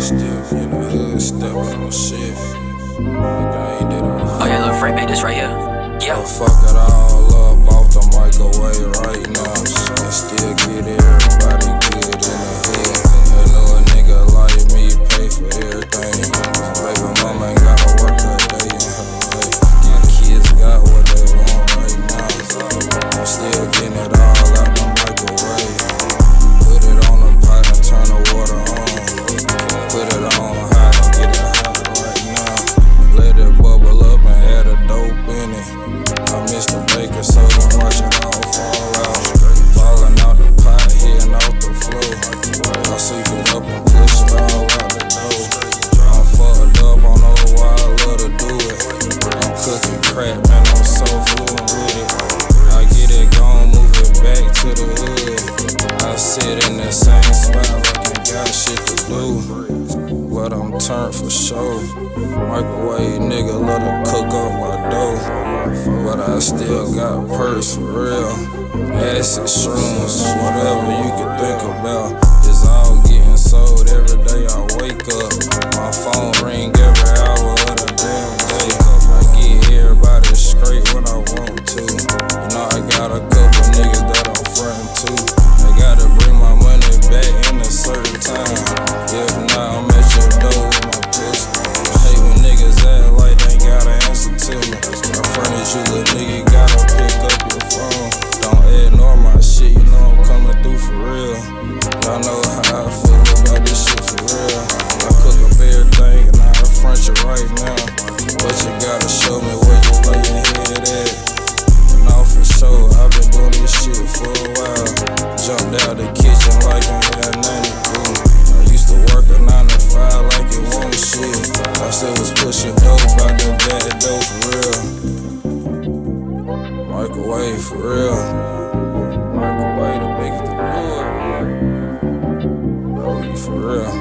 Still be in the hood, stepping on shit. Like I ain't did it before. Oh yeah, little Frank made this right here. Yeah. Fuck it all up off the microwave right now. And still get everybody good in the hood. They know a nigga like me pay for everything. My baby mama ain't gotta work a day in her life. My kids got what they want right now. I'm still getting it all out the microwave. Put it on the pot and turn the water on. Put it on hot and get it hot right now. Let it bubble up and add a dope in it. I miss the baker soda, watch it all fall out. Falling out the pot, hitting off the floor. I sweep it up and push it all out the door. I'm fucked up, I know why I love to do it. I'm cooking crap, man, I'm so fluent with it. I get it gone, move it back to the hood. I sit in the same spot like I got shit to do. But I'm turned for sure. Microwave nigga let her cook up my dough. But I still got purse for real. Acid, shrooms, whatever you can think about. It's all getting sold every day I wake up. My phone ring every hour of the damn day. I get everybody straight when I want to. You know I got a couple niggas that I'm frontin' to. I gotta bring my money back in a certain time. If not, I'm at your door with my pistol. I hate when niggas act like they gotta answer to me. I furnish you, little nigga, gotta pick up your phone. Don't ignore my shit, you know I'm coming through for real. Y'all know how I feel about this shit for real. I cook up everything and I front you right now. But you gotta show me where you lay your head at. And all for sure, I've been doing this shit for a while. Jumped out the kitchen like I ain't got nothing to do. I used to work a 9 to 5 like it wasn't shit. I still was pushing dope out the bad dope for real. Microwave for real. Microwave the biggest to do it. Bro, you for real.